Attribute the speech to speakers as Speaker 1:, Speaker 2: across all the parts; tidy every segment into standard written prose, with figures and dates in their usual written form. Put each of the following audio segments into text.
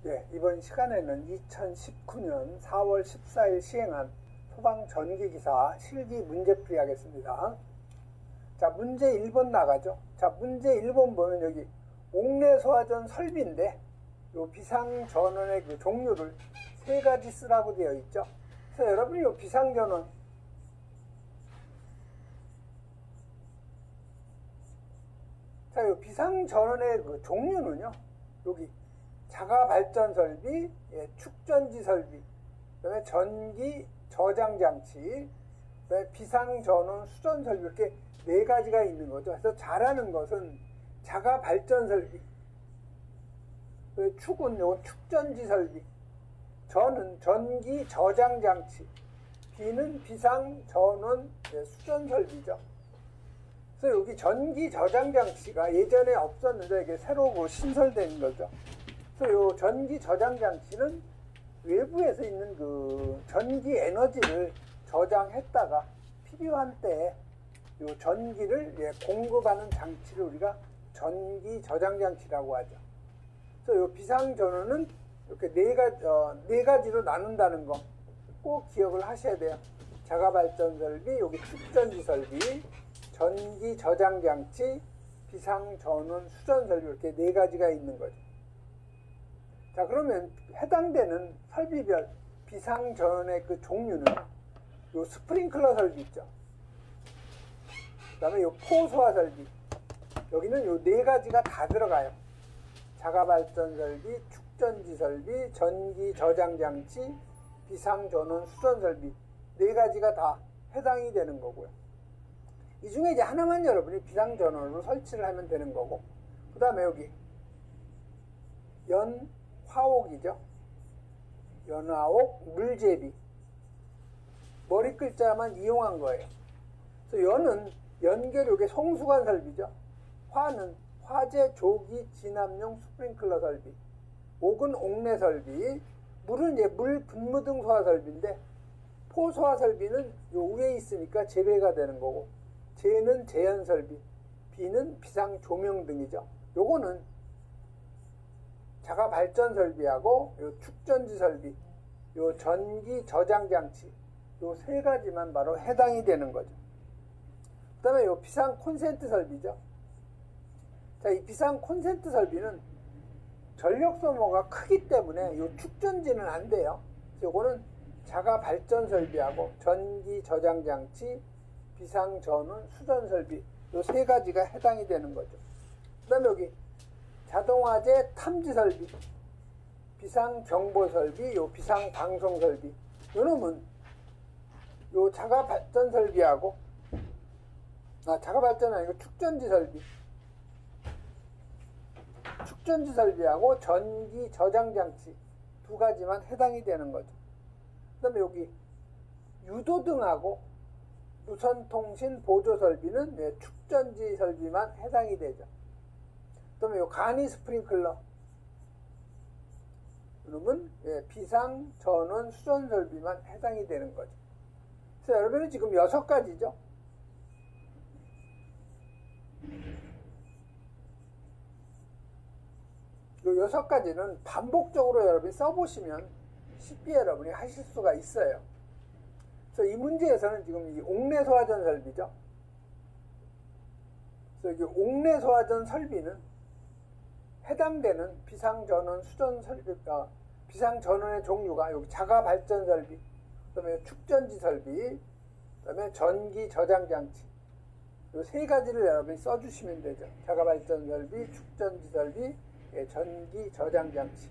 Speaker 1: 네, 이번 시간에는 2019년 4월 14일 시행한 소방전기기사 실기 문제풀이 하겠습니다. 자, 문제 1번 나가죠. 자, 문제 1번 보면 여기 옥내소화전 설비인데 요 비상전원의 그 종류를 세 가지 쓰라고 되어 있죠. 그래서 여러분이 요 비상전원 자, 요 비상전원의 그 종류는요. 여기 자가발전 설비, 축전지 설비, 그다음에 전기 저장 장치, 그다음에 비상전원 수전 설비 이렇게 네 가지가 있는 거죠. 그래서 잘하는 것은 자가발전 설비, 축은 요건 축전지 설비, 전은 전기 저장 장치, 비는 비상전원 수전 설비죠. 그래서 여기 전기 저장 장치가 예전에 없었는데 이게 새로 신설된 거죠. 그래서 요 전기 저장 장치는 외부에서 있는 그 전기 에너지를 저장했다가 필요한 때에 요 전기를 공급하는 장치를 우리가 전기 저장 장치라고 하죠. 그래서 요 비상전원은 이렇게 네 가지로 나눈다는 거 꼭 기억을 하셔야 돼요. 자가발전 설비, 여기 축전지 설비, 전기 저장 장치, 비상전원 수전 설비 이렇게 네 가지가 있는 거죠. 자, 그러면 해당되는 설비별 비상전원의 그 종류는 요 스프링클러 설비 있죠. 그 다음에 요 포소화 설비. 여기는 요 네 가지가 다 들어가요. 자가발전 설비, 축전지 설비, 전기 저장 장치, 비상전원 수전 설비. 네 가지가 다 해당이 되는 거고요. 이 중에 이제 하나만 여러분이 비상전원으로 설치를 하면 되는 거고, 그 다음에 여기 연화옥이죠. 연화옥 물제비. 머리 글자만 이용한 거예요. 그래서 연은 연계력의 송수관 설비죠. 화는 화재 조기 진압용 스프링클러 설비. 옥은 옥내 설비. 물은 이제 물 분무 등 소화 설비인데, 포소화 설비는 요 위에 있으니까 재배가 되는 거고, 재는 재현 설비, 비는 비상 조명 등이죠. 요거는 자가 발전 설비하고 요 축전지 설비, 요 전기 저장 장치, 요 세 가지만 바로 해당이 되는 거죠. 그다음에 요 비상 콘센트 설비죠. 자, 이 비상 콘센트 설비는 전력 소모가 크기 때문에 요 축전지는 안 돼요. 요거는 자가 발전 설비하고 전기 저장 장치, 비상전원 수전 설비 요 세 가지가 해당이 되는 거죠. 그다음에 여기 자동화재 탐지 설비, 비상경보 설비, 요 비상방송 설비. 요 놈은 요 자가발전 설비하고, 자가발전은 아니고 축전지 설비. 축전지 설비하고 전기 저장 장치 두 가지만 해당이 되는 거죠. 그 다음에 여기 유도등하고 무선통신 보조 설비는 축전지 설비만 해당이 되죠. 그 다음에 요 간이 스프링클러 이놈은 비상 전원 수전 설비만 해당이 되는 거죠. 그래서 여러분은 지금 6가지죠. 요 6가지는 반복적으로 여러분이 써보시면 쉽게 여러분이 하실 수가 있어요. 그래서 이 문제에서는 지금 이 옥내소화전 설비죠. 그래서 여기 옥내소화전 설비는 해당되는 비상전원 수전 설비, 비상전원의 종류가 여기 자가발전 설비, 그 다음에 축전지 설비, 그 다음에 전기 저장 장치. 이 세 가지를 여러분이 써주시면 되죠. 자가발전 설비, 축전지 설비, 전기 저장 장치.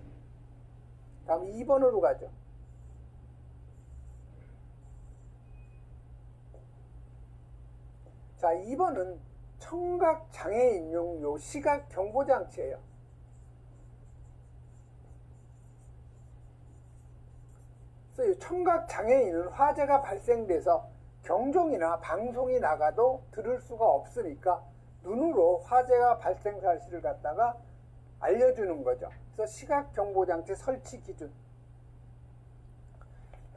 Speaker 1: 다음 2번으로 가죠. 자, 2번은 청각 장애인용 요 시각 경보 장치예요. 그래서 이 청각 장애인은 화재가 발생돼서 경종이나 방송이 나가도 들을 수가 없으니까 눈으로 화재가 발생 사실을 갖다가 알려주는 거죠. 그래서 시각 경보 장치 설치 기준.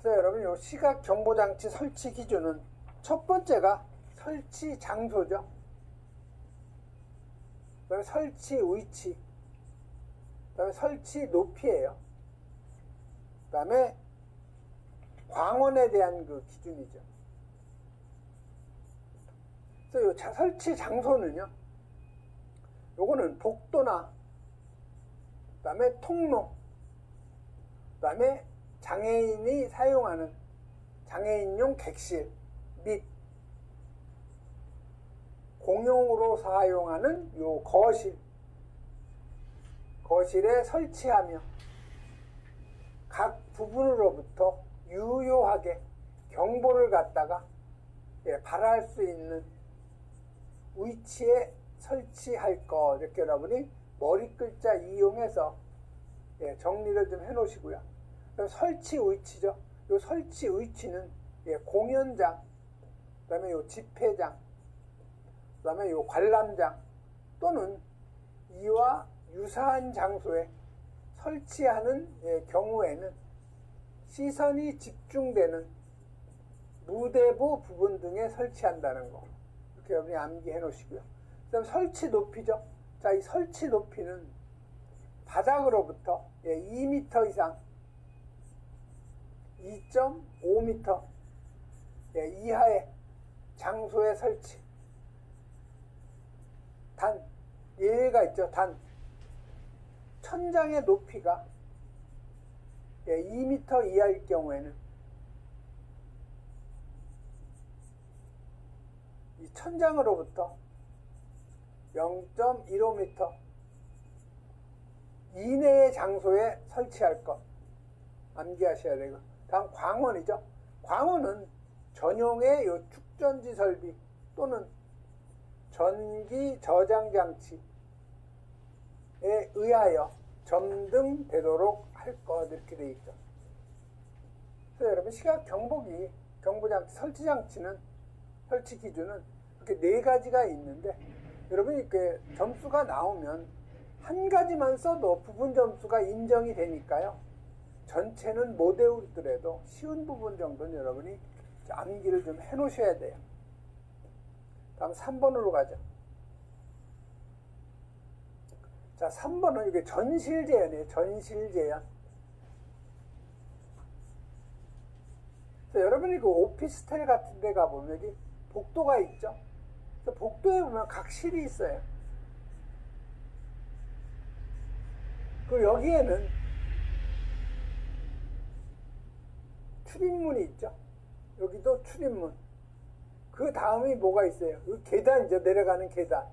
Speaker 1: 그래서 여러분 이 시각 경보 장치 설치 기준은 첫 번째가 설치 장소죠. 그다음에 설치 위치, 그다음에 설치 높이예요. 그다음에 광원에 대한 그 기준이죠. 그래서 이 설치 장소는요, 요거는 복도나, 그다음에 통로, 그다음에 장애인이 사용하는 장애인용 객실 및 공용으로 사용하는 요 거실에 설치하며 각 부분으로부터 유효하게 경보를 갖다가 발할 수 있는 위치에 설치할 거, 이렇게 여러분이 머리 글자 이용해서 정리를 좀 해 놓으시고요. 그럼 설치 위치죠. 요 설치 위치는 공연장, 그다음에 요 집회장, 그다음에 요 관람장 또는 이와 유사한 장소에 설치하는 경우에는 시선이 집중되는 무대부 부분 등에 설치한다는 거, 이렇게 여러분이 암기해 놓으시고요. 그다음 설치 높이죠. 자, 이 설치 높이는 바닥으로부터 2m 이상, 2.5m 이하의 장소에 설치. 단 예외가 있죠. 단 천장의 높이가 2m 이하일 경우에는 이 천장으로부터 0.15m 이내의 장소에 설치할 것 암기하셔야 되고, 다음 광원이죠. 광원은 전용의 요 축전지 설비 또는 전기 저장 장치에 의하여 점등되도록 할 것, 이렇게 되어 있죠. 그래서 여러분 시각 경보기, 경보장치, 설치 장치는, 설치 기준은 이렇게 4가지가 있는데, 여러분이 이렇게 점수가 나오면 한 가지만 써도 부분 점수가 인정이 되니까요. 전체는 못 외우더라도 쉬운 부분 정도는 여러분이 암기를 좀 해 놓으셔야 돼요. 다음 3번으로 가죠. 자, 3번은 이게 전실제연이에요. 전실제연. 여러분이 그 오피스텔 같은 데 가보면 여기 복도가 있죠. 그래서 복도에 보면 각실이 있어요. 그리고 여기에는 출입문이 있죠. 여기도 출입문. 그 다음이 뭐가 있어요? 그 계단이죠. 내려가는 계단.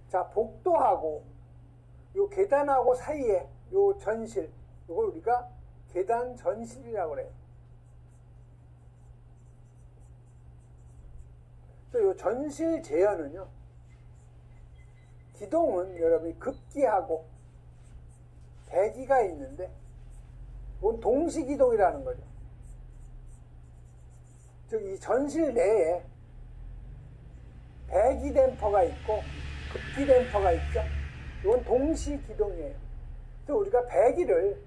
Speaker 1: 자, 복도하고 요 계단하고 사이에 요 전실, 이걸 우리가 계단 전실이라고 그래요. 그래서 요 전실 제연은요, 기동은 여러분이 급기하고 배기가 있는데, 이건 동시기동이라는 거죠. 즉, 이 전실 내에 배기 댐퍼가 있고 급기 댐퍼가 있죠. 이건 동시기동이에요. 그래서 우리가 배기를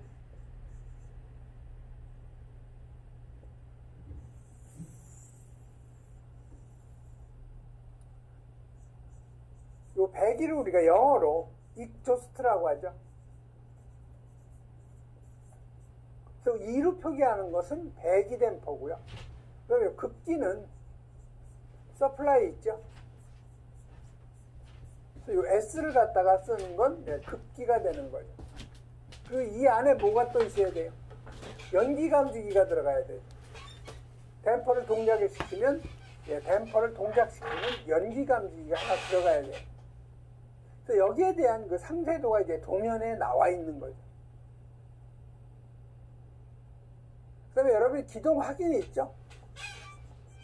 Speaker 1: 우리가 영어로 익조스트라고 하죠. 그래서 2로 표기하는 것은 배기 댐퍼고요. 그다음에 급기는 서플라이 있죠. 그래서 이 S를 갖다가 쓰는 건 급기가 되는 거죠. 그 이 안에 뭐가 또 있어야 돼요? 연기 감지기가 들어가야 돼요. 댐퍼를 동작을 시키면, 댐퍼를 동작시키는 연기 감지기가 하나 들어가야 돼요. 그래서 여기에 대한 그 상세도가 이제 도면에 나와 있는 거죠. 그 다음에 여러분이 기동 확인이 있죠?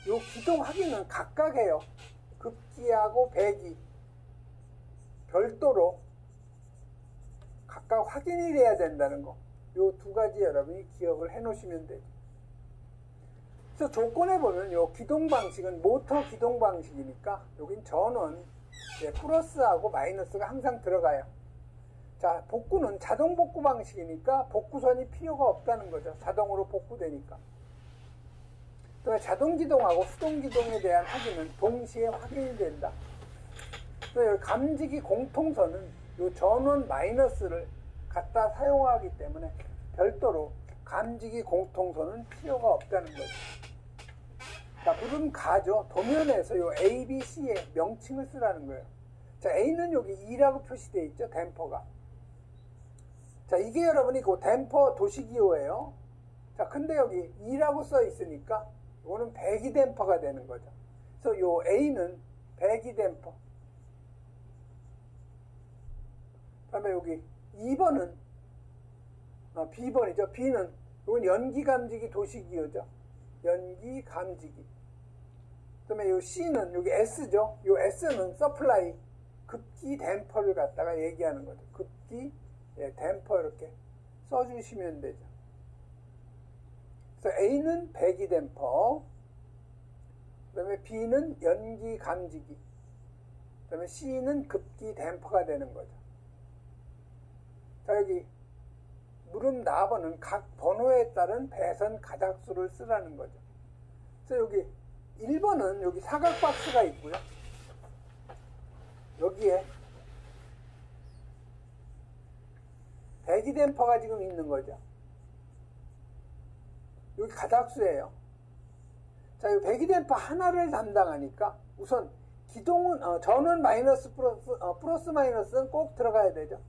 Speaker 1: 이 기동 확인은 각각 해요. 급기하고 배기 별도로 각각 확인이 돼야 된다는 거. 이 2가지 여러분이 기억을 해 놓으시면 되죠. 그래서 조건에 보면 이 기동 방식은 모터 기동 방식이니까 여긴 전원, 플러스하고 마이너스가 항상 들어가요. 자, 복구는 자동 복구 방식이니까 복구선이 필요가 없다는 거죠. 자동으로 복구되니까. 그다음에 자동 기동하고 수동 기동에 대한 확인은 동시에 확인이 된다. 그래서 감지기 공통선은 이 전원 마이너스를 갖다 사용하기 때문에 별도로 감지기 공통선은 필요가 없다는 거죠. 자, 물음 가죠. 도면에서 요 A, B, C의 명칭을 쓰라는 거예요. 자, A는 여기 2라고 표시되어 있죠. 댐퍼가. 자, 이게 여러분이 그 댐퍼 도시기호예요. 자, 근데 여기 2라고 써 있으니까 이거는 배기 댐퍼가 되는 거죠. 그래서 요 A는 배기 댐퍼. 그다음에 여기 2번은 B번이죠. B는 이건 연기 감지기 도시기호죠. 연기 감지기. 그다음에 요 C는 여기 S죠. 요 S는 서플라이 급기 댐퍼를 갖다가 얘기하는 거죠. 급기 댐퍼 이렇게 써주시면 되죠. 그래서 A는 배기 댐퍼, 그 다음에 B는 연기 감지기, 그 다음에 C는 급기 댐퍼가 되는 거죠. 자, 여기 물음 나번은 각 번호에 따른 배선 가닥수를 쓰라는 거죠. 그래서 여기 1번은 여기 사각 박스가 있고요. 여기에 배기 댐퍼가 지금 있는 거죠. 여기 가닥수예요. 자, 이 배기 댐퍼 하나를 담당하니까 우선 기동은 전원 마이너스 플러스 마이너스는 꼭 들어가야 되죠.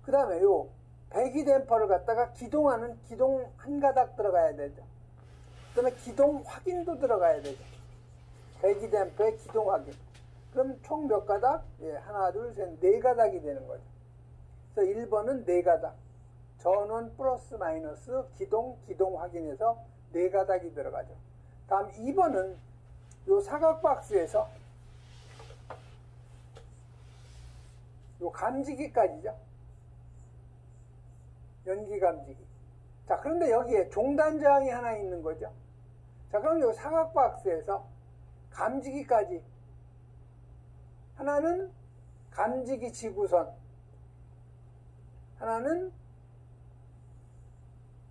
Speaker 1: 그 다음에 요 배기 댐퍼를 갖다가 기동하는 기동 한 가닥 들어가야 되죠. 그 다음에 기동 확인도 들어가야 되죠. 배기 댐퍼의 기동 확인. 그럼 총 몇 가닥? 예, 하나, 둘, 셋, 네 가닥이 되는 거죠. 그래서 1번은 네 가닥. 전원 플러스 마이너스 기동 확인해서 네 가닥이 들어가죠. 다음 2번은 요 사각 박스에서 요 감지기까지죠. 연기 감지기. 자, 그런데 여기에 종단 저항이 하나 있는 거죠. 자, 그럼 요 사각 박스에서 감지기까지 하나는 감지기 지구선, 하나는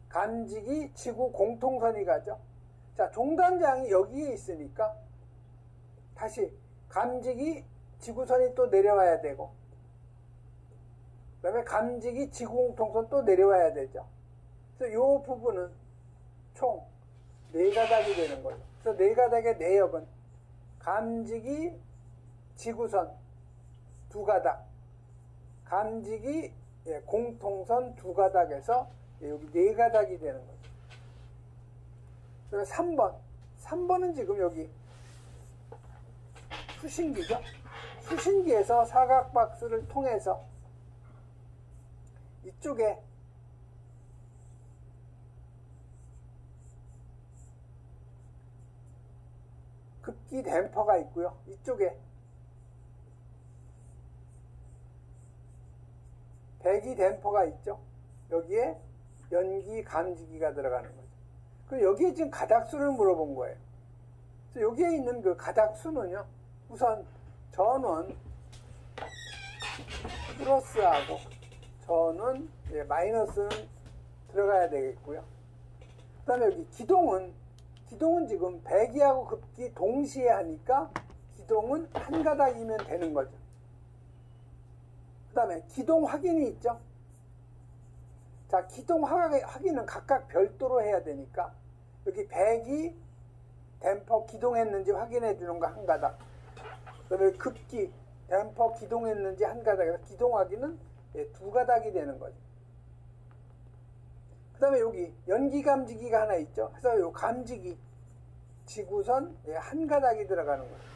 Speaker 1: 감지기 지구 공통선이 가죠. 자, 종단 저항이 여기에 있으니까 다시 감지기 지구선이 또 내려와야 되고, 그 다음에 감지기 지구 공통선 또 내려와야 되죠. 그래서 이 부분은 총 4가닥이 되는 거죠. 그래서 4가닥의 내역은 감지기 지구선 2가닥, 감지기 공통선 2가닥에서 여기 4가닥이 되는 거죠. 그래서 3번은 지금 여기 수신기죠. 수신기에서 사각 박스를 통해서 이쪽에 급기 댐퍼가 있고요. 이쪽에 배기 댐퍼가 있죠. 여기에 연기 감지기가 들어가는 거죠. 그리고 여기에 지금 가닥수를 물어본 거예요. 그래서 여기에 있는 그 가닥수는요, 우선 전원 플러스하고 전원 마이너스는 들어가야 되겠고요. 그 다음에 여기 기동은 지금 배기하고 급기 동시에 하니까 기동은 한 가닥이면 되는 거죠. 그 다음에 기동 확인이 있죠. 자, 기동 확인은 각각 별도로 해야 되니까 여기 배기 댐퍼 기동했는지 확인해 주는 거 한 가닥, 그 다음에 급기 댐퍼 기동했는지 한 가닥에서 기동 확인은 2가닥이 되는 거죠. 그 다음에 여기 연기 감지기가 하나 있죠. 그래서 요 감지기 지구선 한 가닥이 들어가는 거죠.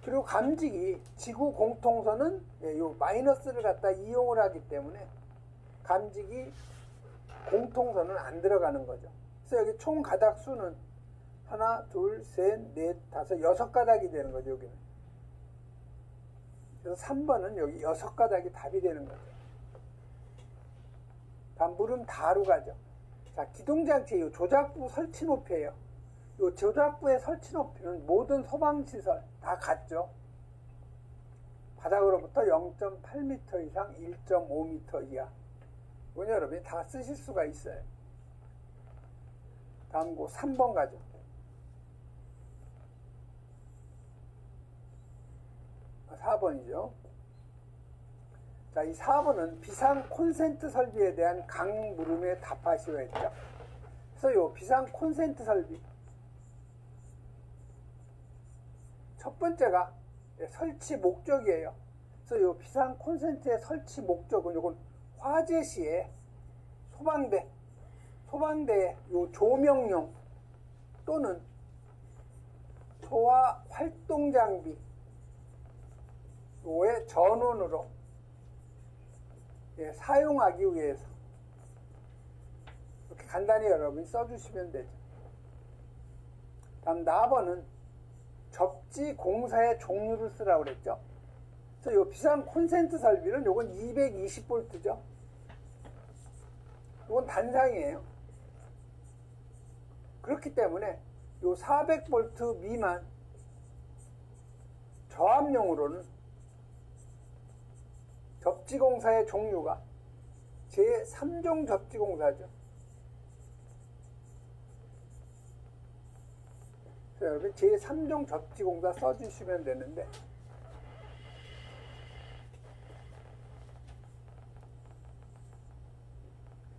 Speaker 1: 그리고 감지기 지구 공통선은 요 마이너스를 갖다 이용을 하기 때문에 감지기 공통선은 안 들어가는 거죠. 그래서 여기 총 가닥 수는 하나, 둘, 셋, 넷, 다섯, 6가닥이 되는 거죠. 여기는. 그래서 3번은 여기 6가닥이 답이 되는 거죠. 다음 물음 다로 가죠. 자, 기동장치 이 조작부 설치 높이예요. 이 조작부의 설치 높이는 모든 소방시설 다 같죠. 바닥으로부터 0.8m 이상 1.5m 이하. 이건 여러분이 다 쓰실 수가 있어요. 다음 거 3번 가죠. 아, 4번이죠. 자, 이 4번은 비상 콘센트 설비에 대한 각 물음에 답하시오 했죠. 그래서 요 비상 콘센트 설비 첫 번째가 설치 목적이에요. 그래서 요 비상 콘센트의 설치 목적은 요건 화재 시에 소방대의 요 조명용 또는 소화 활동 장비 요의 전원으로 사용하기 위해서 이렇게 간단히 여러분이 써주시면 되죠. 다음 4번은 접지 공사의 종류를 쓰라고 그랬죠. 그래서 요 비상 콘센트 설비는 요건 220V죠. 요건 단상이에요. 그렇기 때문에 요 400V 미만 저압용으로는 접지공사의 종류가 제3종 접지공사죠. 여러분 제3종 접지공사 써주시면 되는데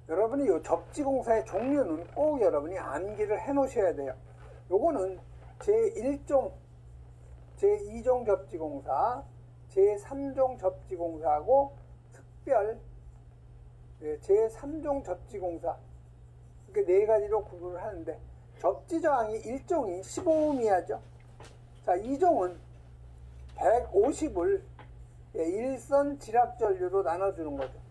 Speaker 1: 여러분이 이 접지공사의 종류는 꼭 여러분이 암기를 해 놓으셔야 돼요. 요거는 제1종, 제2종 접지공사, 제3종 접지공사하고 특별 제3종 접지공사 이렇게 네 가지로 구분을 하는데 접지저항이 1종이 15옴 이하죠. 자, 2종은 150을 일선 지락전류로 나눠주는 거죠.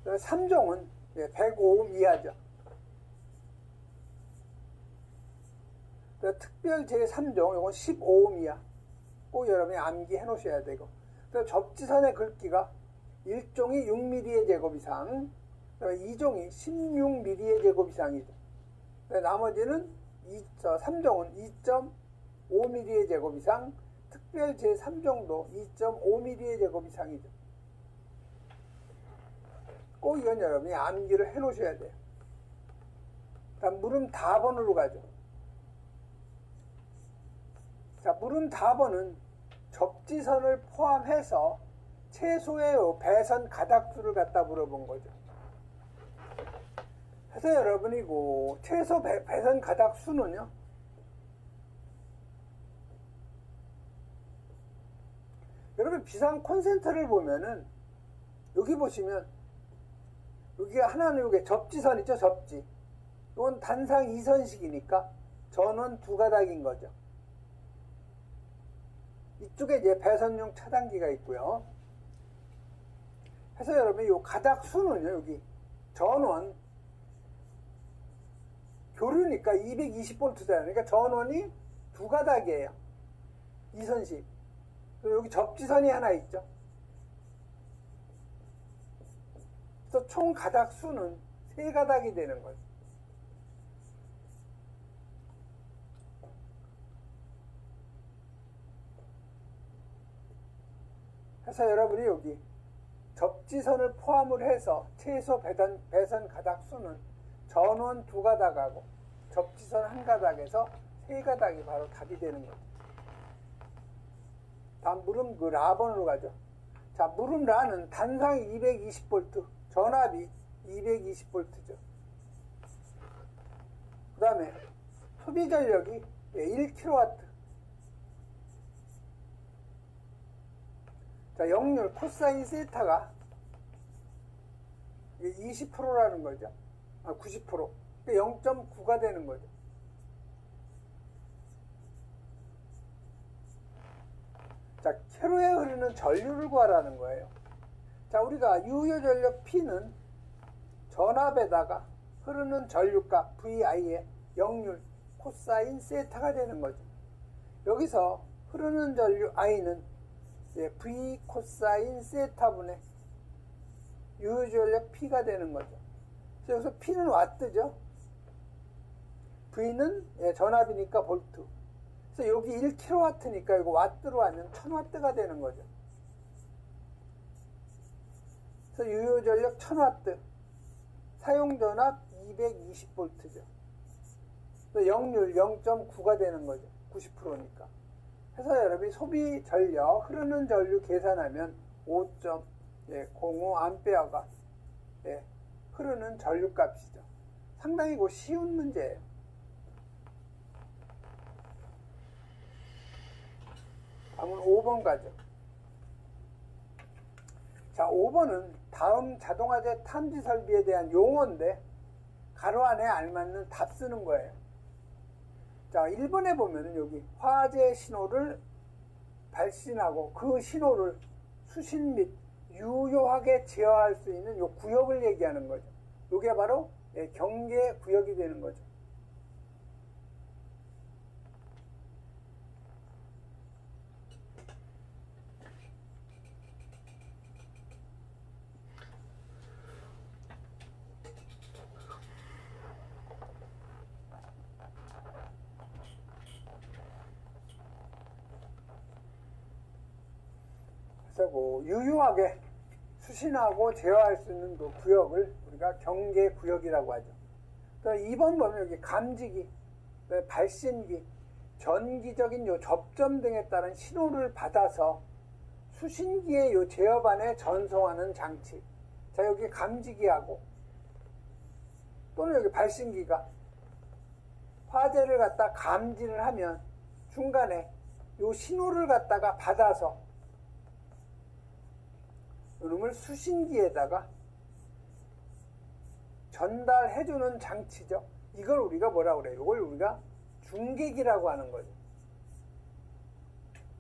Speaker 1: 3종은 105옴 이하죠. 특별 제3종, 이건 15옴 이하. 꼭 여러분이 암기해 놓으셔야 되고. 접지선의 굵기가 1종이 6mm의 제곱 이상, 2종이 16mm의 제곱 이상이죠. 나머지는 3종은 2.5mm의 제곱 이상, 특별 제3종도 2.5mm의 제곱 이상이죠. 꼭 이건 여러분이 암기를 해 놓으셔야 돼요. 다음 물음 다번으로 가죠. 자, 물음 다번은 접지선을 포함해서 최소의 배선 가닥수를 갖다 물어본 거죠. 그래서 여러분이 그 최소 배선 가닥수는요, 여러분 비상 콘센트를 보면은 여기 보시면 여기가 하나는 이게 접지선 있죠, 접지. 이건 단상 2선식이니까 전원 2가닥인 거죠. 이쪽에 이제 배선용 차단기가 있고요. 그래서 여러분 이 가닥 수는요, 여기 전원 교류니까 220V잖아요. 그러니까 전원이 2가닥이에요. 2선식. 그리고 여기 접지선이 하나 있죠. 그래서 총 가닥 수는 3가닥이 되는 거죠. 그래서 여러분이 여기 접지선을 포함을 해서 최소 배선 가닥 수는 전원 2가닥하고 접지선 1가닥에서 3가닥이 바로 답이 되는 거죠. 다음 물음 그 라번으로 가죠. 자, 물음 라는 단상 220V, 전압이 220V죠. 그 다음에 소비 전력이 1kW. 자, 역률 코사인 세타가 20%라는 거죠. 90%. 0.9가 되는 거죠. 자, 캐로에 흐르는 전류를 구하라는 거예요. 자, 우리가 유효 전력 P는 전압에다가 흐르는 전류값 VI의 역률 코사인 세타가 되는 거죠. 여기서 흐르는 전류 I는 V 코사인 세타분의 유효 전력 P가 되는 거죠. 그래서 여기서 P는 와트죠. V는 전압이니까 볼트. 그래서 여기 1kW니까 이거 와트로 하면 1000W가 되는 거죠. 그래서 유효 전력 1000W, 사용 전압 220V죠. 역률 0.9가 되는 거죠. 90%니까. 해서 여러분이 소비 전력, 흐르는 전류 계산하면 5.05 암페어가 흐르는 전류 값이죠. 상당히 쉬운 문제예요. 다음은 5번 가죠. 자, 5번은 다음 자동화재 탐지 설비에 대한 용어인데 가로 안에 알맞는 답 쓰는 거예요. 자, 1번에 보면은 여기 화재 신호를 발신하고 그 신호를 수신 및 유효하게 제어할 수 있는 요 구역을 얘기하는 거죠. 요게 바로 경계 구역이 되는 거죠. 그래서 유효하게 수신하고 제어할 수 있는 그 구역을 우리가 경계 구역이라고 하죠. 또 2번 보면 여기 감지기, 발신기, 전기적인 요 접점 등에 따른 신호를 받아서 수신기의 요 제어반에 전송하는 장치. 자, 여기 감지기하고 또는 여기 발신기가 화재를 갖다 감지를 하면 중간에 요 신호를 갖다가 받아서 이놈을 수신기에다가 전달해주는 장치죠. 이걸 우리가 뭐라고 그래요? 이걸 우리가 중계기라고 하는 거죠.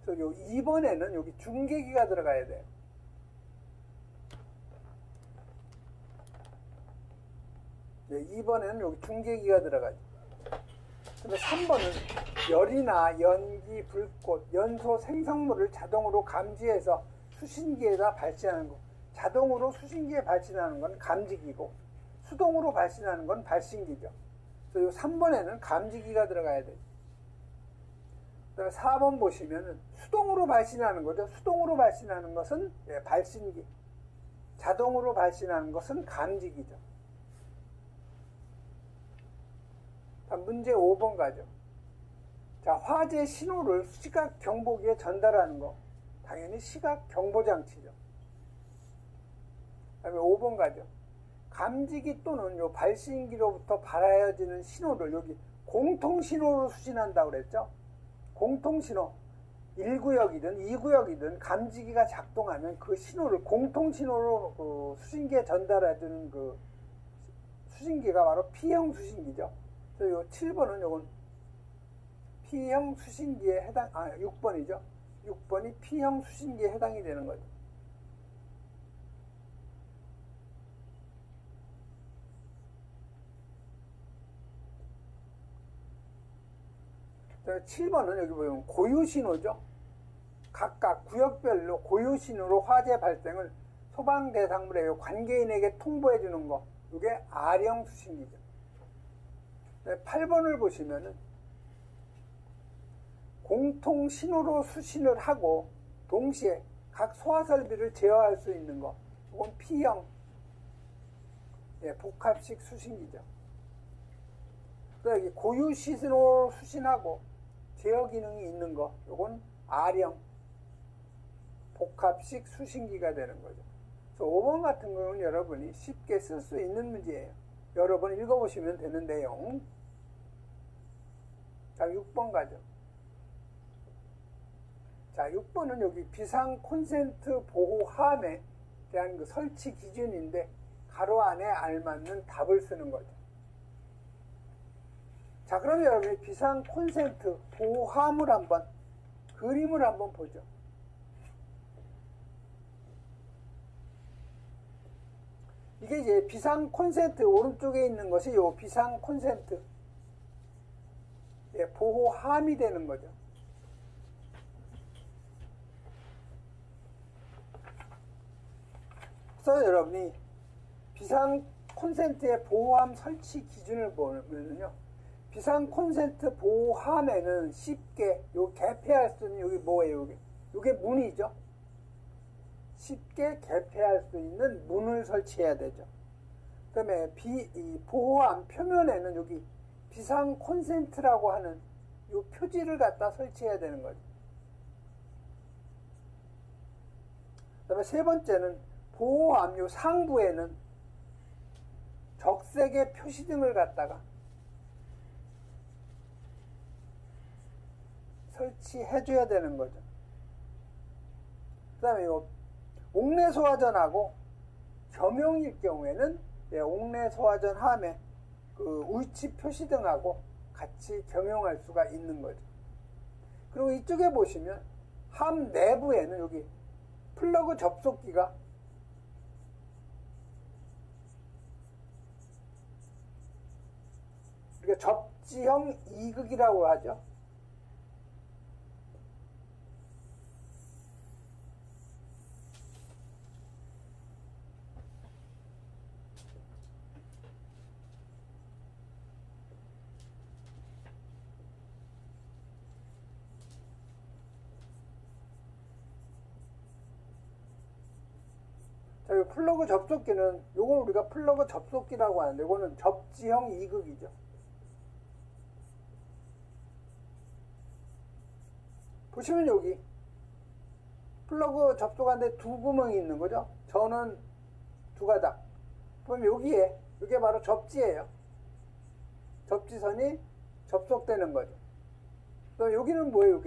Speaker 1: 그래서 요 2번에는 여기 중계기가 들어가야 돼요. 네, 2번에는 여기 중계기가 들어가죠. 근데 3번은 열이나 연기, 불꽃, 연소 생성물을 자동으로 감지해서 수신기에다 발신하는 거. 자동으로 수신기에 발신하는 건 감지기고 수동으로 발신하는 건 발신기죠. 그래서 이 3번에는 감지기가 들어가야 돼요. 그다음에 4번 보시면은 수동으로 발신하는 거죠. 수동으로 발신하는 것은 발신기. 자동으로 발신하는 것은 감지기죠. 다음 문제 5번 가죠. 자, 화재 신호를 시각 경보기에 전달하는 거. 당연히 시각 경보 장치죠. 그다음에 5번 가죠. 감지기 또는 요 발신기로부터 발하여지는 신호를 여기 공통신호로 수신한다고 그랬죠. 공통신호 1구역이든 2구역이든 감지기가 작동하면 그 신호를 공통신호로 그 수신기에 전달해주는 그 수신기가 바로 P형 수신기죠. 그래서 요 7번은 요건 P형 수신기에 해당, 6번이죠. 6번이 P형 수신기에 해당이 되는 거죠. 자, 7번은 여기 보면 고유신호죠. 각각 구역별로 고유신호로 화재 발생을 소방 대상물의 관계인에게 통보해 주는 거. 이게 R형 수신기죠. 8번을 보시면은 공통 신호로 수신을 하고 동시에 각 소화 설비를 제어할 수 있는 거. 이건 P형 복합식 수신기죠. 여기 고유 신호로 수신하고 제어 기능이 있는 거. 이건 R형 복합식 수신기가 되는 거죠. 그래서 5번 같은 경우는 여러분이 쉽게 쓸 수 있는 문제예요. 여러 번 읽어보시면 되는 내용. 자, 6번 가죠. 자, 6번은 여기 비상 콘센트 보호함에 대한 그 설치 기준인데 가로 안에 알맞는 답을 쓰는 거죠. 자, 그러면 여러분이 비상 콘센트 보호함을 한번 그림을 한번 보죠. 이게 이제 비상 콘센트 오른쪽에 있는 것이 요 비상 콘센트 보호함이 되는 거죠. 그래서 여러분이 비상 콘센트의 보호함 설치 기준을 보면요, 비상 콘센트 보호함에는 쉽게 요 개폐할 수 있는 여기 뭐예요? 요게 문이죠. 쉽게 개폐할 수 있는 문을 설치해야 되죠. 그다음에 이 보호함 표면에는 여기 비상 콘센트라고 하는 이 표지를 갖다 설치해야 되는 거죠. 그다음에 세 번째는 보호함 요 상부에는 적색의 표시등을 갖다가 설치해줘야 되는 거죠. 그 다음에 요 옥내소화전하고 겸용일 경우에는 옥내소화전 함에 그 위치 표시등하고 같이 겸용할 수가 있는 거죠. 그리고 이쪽에 보시면 함 내부에는 여기 플러그 접속기가 우리가 접지형 2극이라고 하죠. 자, 이 플러그 접속기는 요걸 우리가 플러그 접속기라고 하는데 이거는 접지형 2극이죠. 보시면 여기 플러그 접속하는데 두 구멍이 있는 거죠. 전원 두 가닥. 그럼 여기에 이게 바로 접지예요. 접지선이 접속되는 거죠. 그럼 여기는 뭐예요?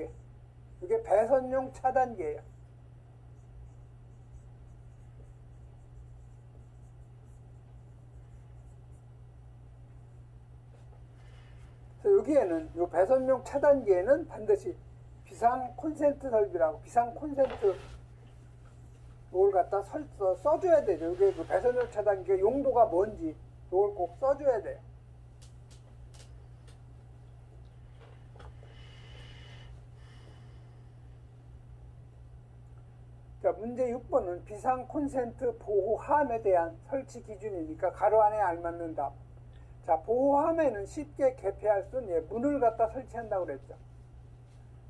Speaker 1: 이게 배선용 차단기예요. 그래서 여기에는 이 배선용 차단기에는 반드시 비상 콘센트 설비라고 비상 콘센트 이걸 갖다 써줘야 되죠. 이게 그 배선용 차단기의 용도가 뭔지 이걸 꼭 써줘야 돼요. 자, 문제 6번은 비상 콘센트 보호함에 대한 설치 기준이니까 가로 안에 알맞는 답. 자, 보호함에는 쉽게 개폐할 수 있는 문을 갖다 설치한다고 그랬죠.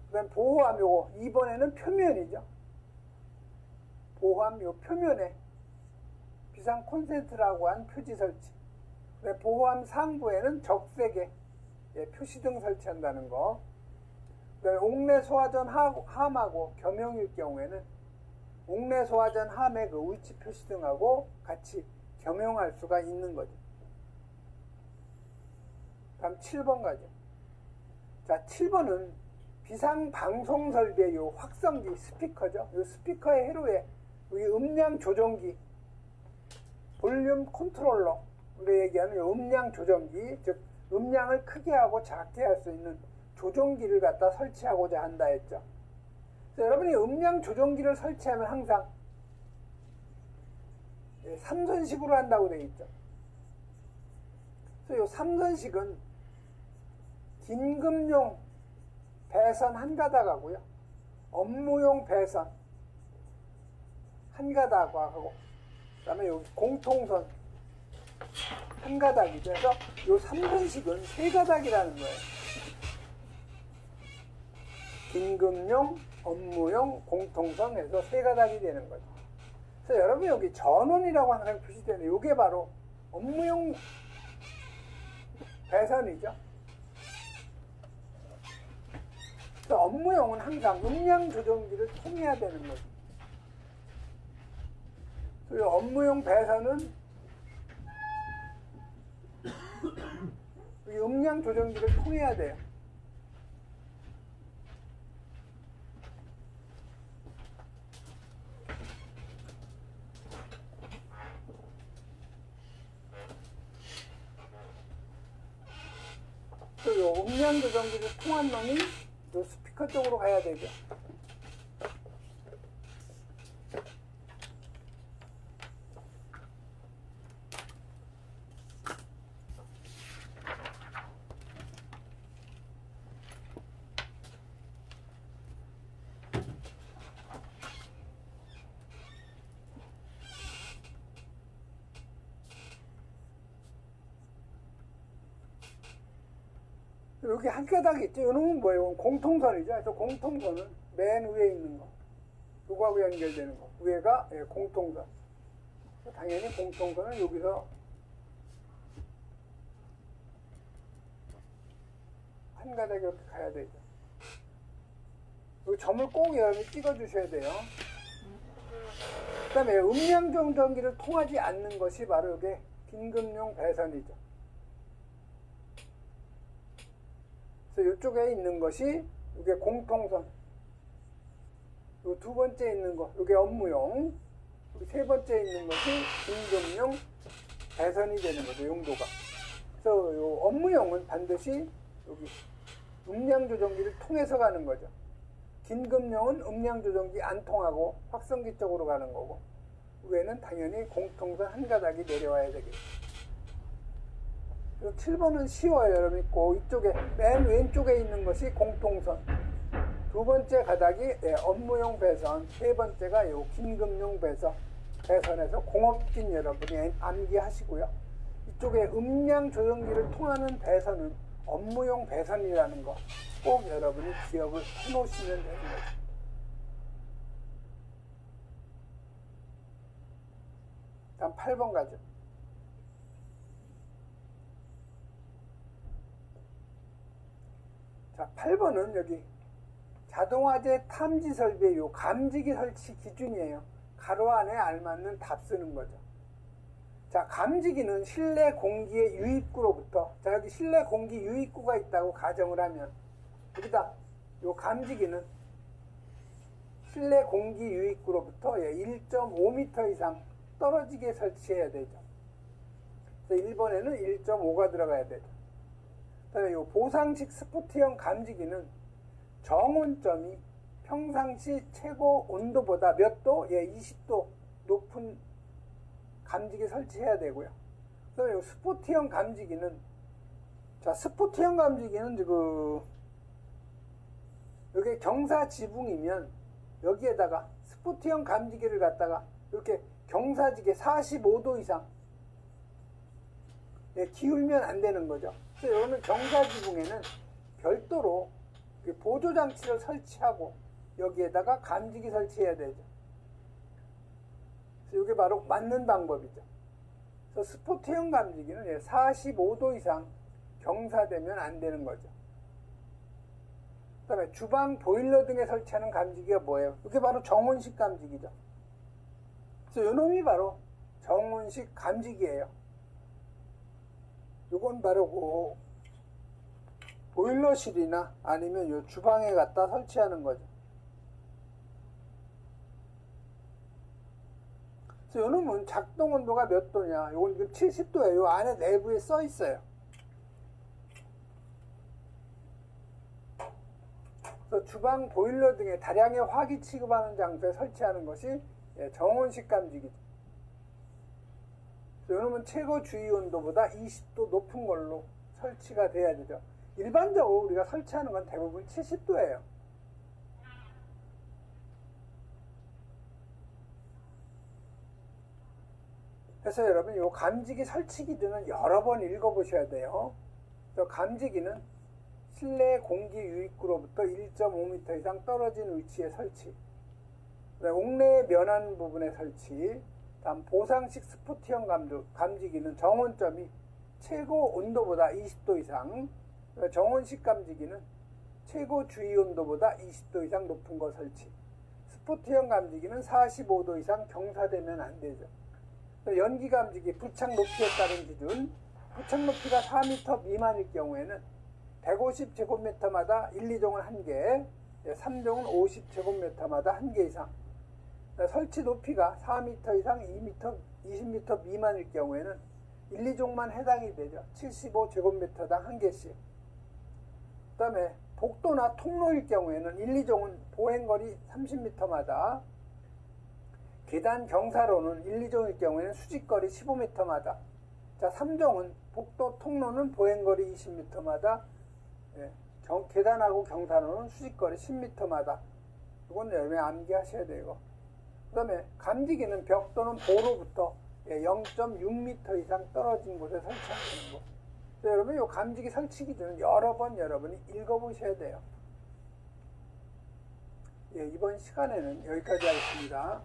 Speaker 1: 그다음 보호함 요거 2번에는 표면이죠. 보호함 요 표면에 비상 콘센트라고 한 표지 설치. 그다음 보호함 상부에는 적색의 표시등 설치한다는 거. 그다음에 옥내 소화전 함하고 겸용일 경우에는 옥내 소화전 함의 그 위치 표시등하고 같이 겸용할 수가 있는 거죠. 다음 7번 가죠. 자, 7번은 비상 방송 설비의 요 확성기 스피커죠. 요 스피커의 회로에 여기 음량 조정기, 볼륨 컨트롤러, 우리가 얘기하는 요 음량 조정기, 즉 음량을 크게 하고 작게 할 수 있는 조정기를 갖다 설치하고자 한다 했죠. 그래서 여러분이 음량 조정기를 설치하면 항상 3선식으로 한다고 되어 있죠. 그래서 요 3선식은 긴급용 배선 한 가닥하고요, 업무용 배선 한 가닥하고, 그 다음에 여기 공통선 한 가닥이죠. 그래서 요 3선식은 세 가닥이라는 거예요. 긴급용, 업무용, 공통선 해서 세 가닥이 되는 거죠. 그래서 여러분 여기 전원이라고 항상 표시되는 이게 바로 업무용 배선이죠. 그래서 업무용은 항상 음량 조정기를 통해야 되는 거죠. 그리고 업무용 배선은 이 음량 조정기를 통해야 돼요. 그리고 음량 조정기를 통한 놈이 이 스피커 쪽으로 가야 되죠. 여기 한 가닥이 있죠. 이놈은 뭐예요? 공통선이죠. 그래서 공통선은 맨 위에 있는 거, 요거하고 연결되는 거, 위에가 공통선. 당연히 공통선은 여기서 한 가닥 이렇게 가야 되죠. 이 점을 꼭 여러분이 찍어주셔야 돼요. 그 다음에 음량조정기를 통하지 않는 것이 바로 이게 긴급용 배선이죠. 그래서 이쪽에 있는 것이 이게 공통선, 요 두 번째 있는 거, 이게 업무용, 세 번째 있는 것이 긴급용 배선이 되는 거죠, 용도가. 그래서 요 업무용은 반드시 여기 음량조정기를 통해서 가는 거죠. 긴급용은 음량조정기 안 통하고 확성기 쪽으로 가는 거고, 위에는 당연히 공통선 한 가닥이 내려와야 되겠죠. 그래서 7번은 쉬워요, 여러분. 있고 이쪽에 맨 왼쪽에 있는 것이 공통선, 두 번째 가닥이 업무용 배선, 세 번째가 요 긴급용 배선에서 공업긴 여러분이 암기하시고요. 이쪽에 음량 조정기를 통하는 배선은 업무용 배선이라는 거 꼭 여러분이 기억을 해놓으시면 되는 거죠. 다음 8번 가죠. 자, 8번은 여기 자동화재 탐지 설비의 요 감지기 설치 기준이에요. 가로 안에 알맞는 답 쓰는 거죠. 자, 감지기는 실내 공기의 유입구로부터, 자, 여기 실내 공기 유입구가 있다고 가정을 하면, 여기다, 요 감지기는 실내 공기 유입구로부터 1.5m 이상 떨어지게 설치해야 되죠. 그래서 1번에는 1.5가 들어가야 되죠. 그 다음에 요 보상식 스포트형 감지기는 정온점이 평상시 최고 온도보다 몇 도? 20도 높은 감지기 설치해야 되고요. 그다음에 스포트형 감지기는, 자, 스포트형 감지기는 여기 경사 지붕이면 여기에다가 스포트형 감지기를 갖다가 이렇게 경사지게 45도 이상 기울면 안 되는 거죠. 그래서 여기는 경사 지붕에는 별도로 보조장치를 설치하고 여기에다가 감지기 설치해야 되죠. 그래서 이게 바로 맞는 방법이죠. 그래서 스포트형 감지기는 45도 이상 경사되면 안 되는 거죠. 그 다음에 주방 보일러 등에 설치하는 감지기가 뭐예요? 이게 바로 정온식 감지기죠. 그래서 이놈이 바로 정온식 감지기예요. 이건 바로 그 보일러실이나 아니면 요 주방에 갖다 설치하는 거죠. 그래서 요놈은 작동 온도가 몇 도냐? 요건 지금 70도예요. 요 안에 내부에 써 있어요. 그래서 주방 보일러 등의 다량의 화기 취급하는 장소에 설치하는 것이 정온식 감지기죠. 그래서 요놈은 최고 주의 온도보다 20도 높은 걸로 설치가 돼야 되죠. 일반적으로 우리가 설치하는 건 대부분 70도예요. 그래서 여러분 이 감지기 설치 기준은 여러 번 읽어보셔야 돼요. 그래서 감지기는 실내 공기 유입구로부터 1.5m 이상 떨어진 위치에 설치, 옥내 면한 부분에 설치, 다음 보상식 스포트형 감지기는 정온점이 최고 온도보다 20도 이상, 정온식 감지기는 최고 주의 온도보다 20도 이상 높은 거 설치, 스포트형 감지기는 45도 이상 경사되면 안 되죠. 연기 감지기 부착 높이에 따른 기준, 부착 높이가 4m 미만일 경우에는 150제곱미터마다 1, 2종은 1개, 3종은 50제곱미터마다 1개 이상, 설치 높이가 4m 이상 20m 미만일 경우에는 1, 2종만 해당이 되죠. 75제곱미터당 1개씩. 그 다음에 복도나 통로일 경우에는 1, 2종은 보행거리 30m마다, 계단 경사로는 1, 2종일 경우에는 수직거리 15m마다, 자, 3종은 복도 통로는 보행거리 20m마다, 계단하고 경사로는 수직거리 10m마다. 이건 여러분이 암기하셔야 되고, 그 다음에 감지기는 벽 또는 보로부터 0.6m 이상 떨어진 곳에 설치하는 거. 여러분, 이 감지기 설치 기준은 여러 번 여러분이 읽어보셔야 돼요. 이번 시간에는 여기까지 하겠습니다.